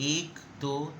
1 2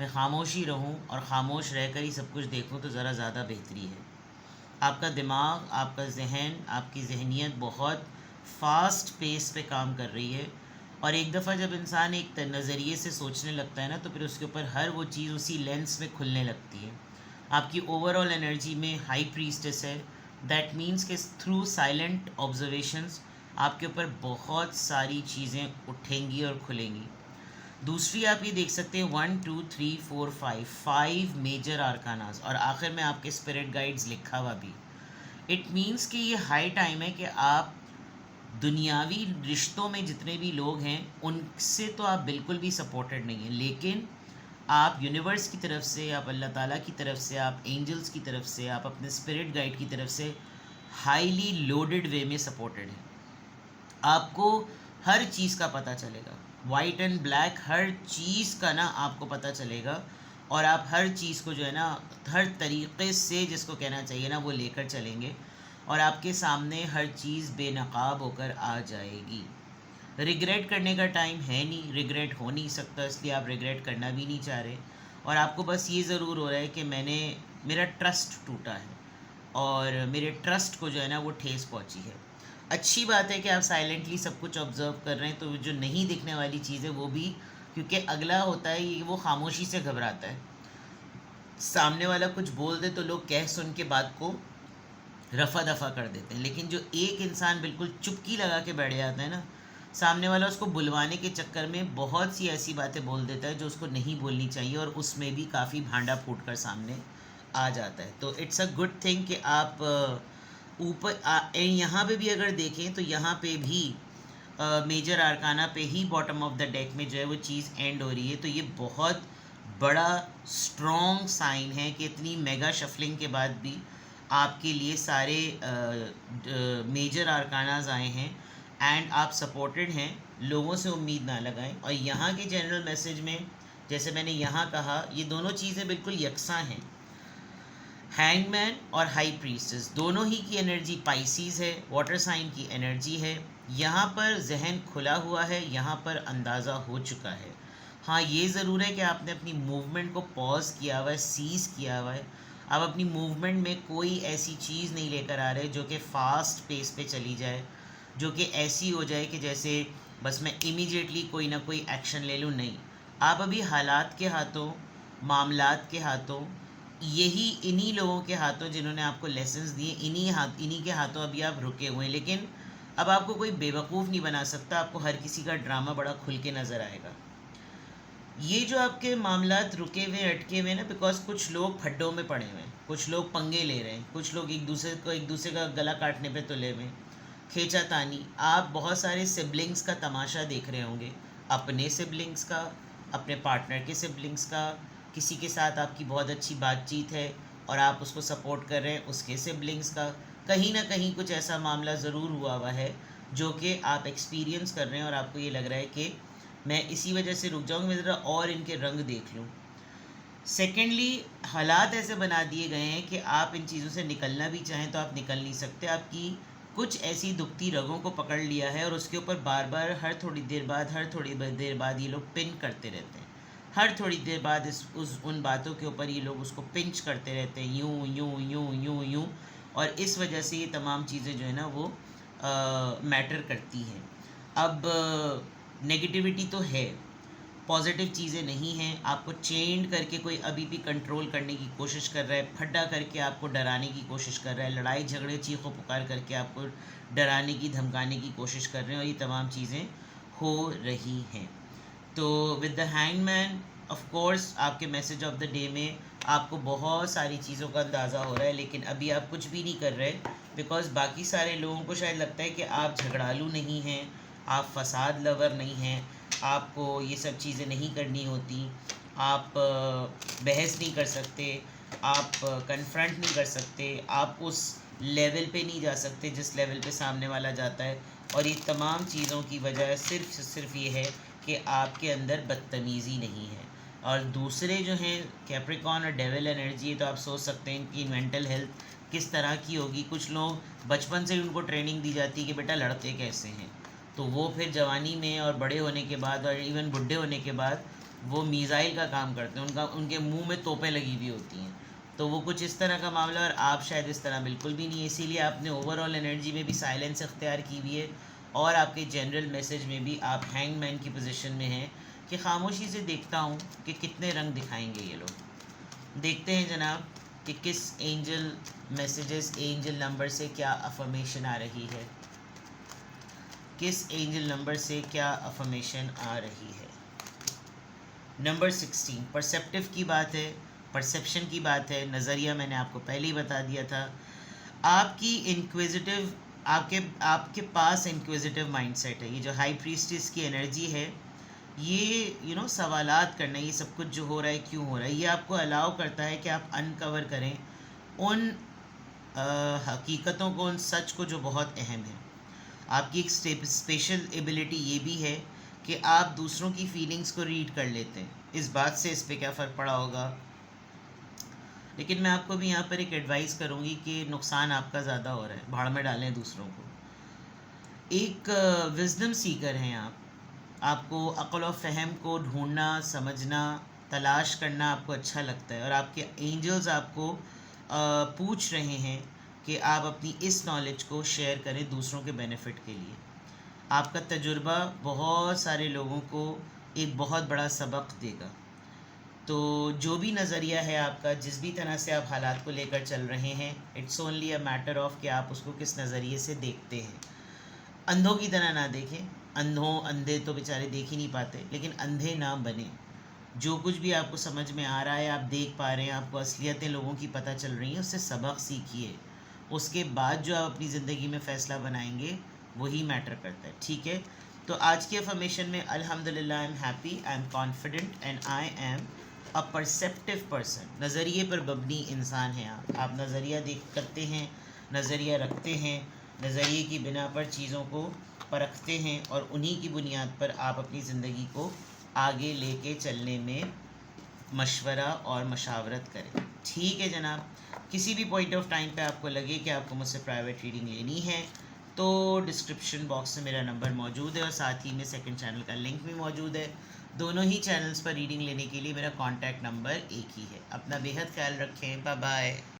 میں خاموشی رہوں اور خاموش رہ کر ہی سب کچھ دیکھوں تو ذرا زیادہ بہتری ہے. آپ کا دماغ، آپ کا ذہن، آپ کی ذہنیت بہت فاسٹ پیس پہ کام کر رہی ہے، اور ایک دفعہ جب انسان ایک نظریے سے سوچنے لگتا ہے نا تو پھر اس کے اوپر ہر وہ چیز اسی لینس میں کھلنے لگتی ہے. آپ کی اوور آل انرجی میں ہائی پریسٹس ہے. دیٹ مینس کہ تھرو سائلنٹ آبزرویشنس آپ کے اوپر بہت ساری چیزیں اٹھیں گی اور کھلیں گی. دوسری آپ یہ دیکھ سکتے ہیں 1 2 3 4 5 میجر آرکاناز، اور آخر میں آپ کے اسپرٹ گائیڈز لکھا ہوا بھی. اٹ مینس کہ یہ ہائی ٹائم ہے کہ آپ دنیاوی رشتوں میں جتنے بھی لوگ ہیں ان سے تو آپ بالکل بھی سپورٹڈ نہیں ہیں، لیکن آپ یونیورس کی طرف سے، آپ اللہ تعالیٰ کی طرف سے، آپ اینجلس کی طرف سے، آپ اپنے اسپرٹ گائیڈ کی طرف سے ہائیلی لوڈڈ وے میں سپورٹڈ ہیں. آپ کو ہر چیز کا پتہ چلے گا، وائٹ اینڈ بلیک ہر چیز کا نا آپ کو پتہ چلے گا، اور آپ ہر چیز کو جو ہے نا ہر طریقے سے جس کو کہنا چاہیے نا وہ لے کر چلیں گے، اور آپ کے سامنے ہر چیز بے نقاب ہو کر آ جائے گی. ریگریٹ کرنے کا ٹائم ہے نہیں، ریگریٹ ہو نہیں سکتا، اس لیے آپ ریگریٹ کرنا بھی نہیں چاہ رہے، اور آپ کو بس یہ ضرور ہو رہا ہے کہ میرا ٹرسٹ ٹوٹا ہے اور میرے ٹرسٹ کو جو ہے نا وہ ٹھیس پہنچی ہے. اچھی بات ہے کہ آپ سائلنٹلی سب کچھ آبزرو کر رہے ہیں، تو جو نہیں دکھنے والی چیز ہے وہ بھی، کیونکہ اگلا ہوتا ہے وہ خاموشی سے گھبراتا ہے. سامنے والا کچھ بول دے تو لوگ کہہ سن کے بات کو رفع دفع کر دیتے ہیں، لیکن جو ایک انسان بالکل چپکی لگا کے بیٹھ جاتا ہے نا، سامنے والا اس کو بلوانے کے چکر میں بہت سی ایسی باتیں بول دیتا ہے جو اس کو نہیں بولنی چاہیے، اور اس میں بھی کافی بھانڈا پھوٹ کر سامنے آ جاتا ہے. تو اٹس اے گڈ تھنگ کہ آپ اوپر یہاں پہ بھی اگر دیکھیں تو یہاں پہ بھی میجر آرکانہ پہ ہی باٹم آف دا ڈیک میں جو ہے وہ چیز اینڈ ہو رہی ہے. تو یہ بہت بڑا اسٹرانگ سائن ہے کہ اتنی میگا شفلنگ کے بعد بھی آپ کے لیے سارے میجر آرکاناز آئے ہیں اینڈ آپ سپورٹڈ ہیں. لوگوں سے امید نہ لگائیں. اور یہاں کے جنرل میسج میں جیسے میں نے یہاں کہا، یہ دونوں چیزیں بالکل یکساں ہیں. ہینگ مین اور ہائی پریسٹس دونوں ہی کی انرجی پائسیز ہے، واٹر سائن کی انرجی ہے. یہاں پر ذہن کھلا ہوا ہے، یہاں پر اندازہ ہو چکا ہے. ہاں یہ ضرور ہے کہ آپ نے اپنی موومنٹ کو پاز کیا ہوا ہے، سیز کیا ہوا ہے. آپ اپنی موومنٹ میں کوئی ایسی چیز نہیں لے کر آ رہے جو کہ فاسٹ پیس پہ چلی جائے، جو کہ ایسی ہو جائے کہ جیسے بس میں امیجیٹلی کوئی نہ کوئی ایکشن لے لوں. نہیں، آپ ابھی حالات کے ہاتھوں، معاملات کے ہاتھوں، یہی انہی لوگوں کے ہاتھوں جنہوں نے آپ کو لیسنز دیے، انہی کے ہاتھوں ابھی آپ رکے ہوئے ہیں. لیکن اب آپ کو کوئی بیوقوف نہیں بنا سکتا، آپ کو ہر کسی کا ڈرامہ بڑا کھل کے نظر آئے گا. یہ جو آپ کے معاملات رکے ہوئے اٹکے ہوئے نا، بیکاز کچھ لوگ پھڈوں میں پڑے ہوئے ہیں، کچھ لوگ پنگے لے رہے ہیں، کچھ لوگ ایک دوسرے کا گلا کاٹنے پہ تلے ہوئے، کھینچا تانی. آپ بہت سارے سبلنگس کا تماشا دیکھ رہے ہوں گے، اپنے سبلنگس کا، اپنے پارٹنر کے سبلنگس کا. کسی کے ساتھ آپ کی بہت اچھی بات چیت ہے اور آپ اس کو سپورٹ کر رہے ہیں، اس کے سبلنگس کا. کہیں نہ کہیں کچھ ایسا معاملہ ضرور ہوا ہے جو کہ آپ ایکسپیرینس کر رہے ہیں، اور آپ کو یہ لگ رہا ہے کہ میں اسی وجہ سے رک جاؤں گا، میں ذرا اور ان کے رنگ دیکھ لوں. سیکنڈلی، حالات ایسے بنا دیے گئے ہیں کہ آپ ان چیزوں سے نکلنا بھی چاہیں تو آپ نکل نہیں سکتے. آپ کی کچھ ایسی دکھتی رگوں کو پکڑ لیا ہے، اور اس کے اوپر بار بار ہر تھوڑی دیر بعد یہ لوگ پن کرتے رہتے ہیں. ہر تھوڑی دیر بعد ان باتوں کے اوپر یہ لوگ اس کو پنچ کرتے رہتے ہیں، یوں یوں یوں یوں یوں. اور اس وجہ سے یہ تمام چیزیں جو ہے نا وہ میٹر کرتی ہیں. اب نگیٹیوٹی تو ہے، پازیٹیو چیزیں نہیں ہیں. آپ کو چینڈ کر کے کوئی ابھی بھی کنٹرول کرنے کی کوشش کر رہا ہے، پھڈا کر کے آپ کو ڈرانے کی کوشش کر رہا ہے، لڑائی جھگڑے چیخ و پکار کر کے آپ کو ڈرانے کی دھمکانے کی کوشش کر رہے ہیں، اور یہ تمام چیزیں ہو رہی ہیں. تو with the hangman of course آپ کے میسج آف دا ڈے میں آپ کو بہت ساری چیزوں کا اندازہ ہو رہا ہے، لیکن ابھی آپ کچھ بھی نہیں کر رہے، بیکاز باقی سارے لوگوں کو شاید لگتا ہے کہ آپ جھگڑالو نہیں ہیں، آپ فساد لور نہیں ہیں، آپ کو یہ سب چیزیں نہیں کرنی ہوتی، آپ بحث نہیں کر سکتے، آپ کنفرنٹ نہیں کر سکتے، آپ اس لیول پہ نہیں جا سکتے جس لیول پہ سامنے والا جاتا ہے. اور یہ تمام چیزوں کی وجہ صرف یہ ہے کہ آپ کے اندر بدتمیزی نہیں ہے. اور دوسرے جو ہیں کیپریکون اور ڈیول انرجی، تو آپ سوچ سکتے ہیں کہ مینٹل ہیلتھ کس طرح کی ہوگی. کچھ لوگ بچپن سے ان کو ٹریننگ دی جاتی ہے کہ بیٹا لڑتے کیسے ہیں، تو وہ پھر جوانی میں اور بڑے ہونے کے بعد اور ایون بڈھے ہونے کے بعد وہ میزائل کا کام کرتے ہیں، ان کے منہ میں توپیں لگی ہوئی ہوتی ہیں، تو وہ کچھ اس طرح کا معاملہ، اور آپ شاید اس طرح بالکل بھی نہیں ہے. اسی لیے آپ نے اوور آل انرجی میں بھی سائلنس اختیار کی ہوئی ہے، اور آپ کے جنرل میسج میں بھی آپ ہینگ مین کی پوزیشن میں ہیں کہ خاموشی سے دیکھتا ہوں کہ کتنے رنگ دکھائیں گے یہ لوگ. دیکھتے ہیں جناب کہ کس اینجل میسیجز، اینجل نمبر سے کیا افرمیشن آ رہی ہے، کس اینجل نمبر سے کیا افرمیشن آ رہی ہے. نمبر 16 پرسیپٹیو کی بات ہے، پرسیپشن کی بات ہے. نظریہ میں نے آپ کو پہلے ہی بتا دیا تھا. آپ کی انکویزیٹیو، آپ کے پاس انکویزیٹیو مائنڈ سیٹ ہے. یہ جو ہائی پریسٹس کی انرجی ہے، یہ سوالات کرنا، یہ سب کچھ جو ہو رہا ہے کیوں ہو رہا ہے، یہ آپ کو الاؤ کرتا ہے کہ آپ انکور کریں ان حقیقتوں کو، ان سچ کو جو بہت اہم ہے. آپ کی ایک اسپیشل ایبلٹی یہ بھی ہے کہ آپ دوسروں کی فیلنگز کو ریڈ کر لیتے ہیں. اس بات سے اس پہ کیا فرق پڑا ہوگا، لیکن میں آپ کو بھی یہاں پر ایک ایڈوائز کروں گی کہ نقصان آپ کا زیادہ ہو رہا ہے، بھاڑ میں ڈالیں دوسروں کو. ایک وزڈم سیکر ہیں آپ کو عقل و فہم کو ڈھونڈنا، سمجھنا، تلاش کرنا آپ کو اچھا لگتا ہے، اور آپ کے اینجلز آپ کو پوچھ رہے ہیں کہ آپ اپنی اس نالج کو شیئر کریں دوسروں کے بینیفٹ کے لیے. آپ کا تجربہ بہت سارے لوگوں کو ایک بہت بڑا سبق دے گا. تو جو بھی نظریہ ہے آپ کا، جس بھی طرح سے آپ حالات کو لے کر چل رہے ہیں، it's only a matter of کہ آپ اس کو کس نظریے سے دیکھتے ہیں. اندھوں کی طرح نہ دیکھیں، اندھے تو بیچارے دیکھ ہی نہیں پاتے، لیکن اندھے نہ بنیں. جو کچھ بھی آپ کو سمجھ میں آ رہا ہے، آپ دیکھ پا رہے ہیں، آپ کو اصلیتیں لوگوں کی پتہ چل رہی ہیں، اس سے سبق سیکھیے. اس کے بعد جو آپ اپنی زندگی میں فیصلہ بنائیں گے وہی میٹر کرتا ہے. ٹھیک ہے، تو آج کی افرمیشن میں الحمدللہ I am happy, I am confident and I am a پرسیپٹیو person. نظریے پر مبنی انسان ہیں آپ نظریہ کرتے ہیں، نظریہ رکھتے ہیں، نظریے کی بنا پر چیزوں کو پرکھتے ہیں، اور انہی کی بنیاد پر آپ اپنی زندگی کو آگے لے کے چلنے میں مشورہ اور مشاورت کریں. ٹھیک ہے جناب، کسی بھی پوائنٹ آف ٹائم پہ آپ کو لگے کہ آپ کو مجھ سے پرائیویٹ ریڈنگ لینی ہے تو ڈسکرپشن باکس میں میرا نمبر موجود ہے، اور ساتھ ہی میں سیکنڈ چینل کا لنک بھی موجود ہے. دونوں ہی چینلز پر ریڈنگ لینے کے لیے میرا کانٹیکٹ نمبر ایک ہی ہے. اپنا بے حد خیال رکھیں. Bye bye.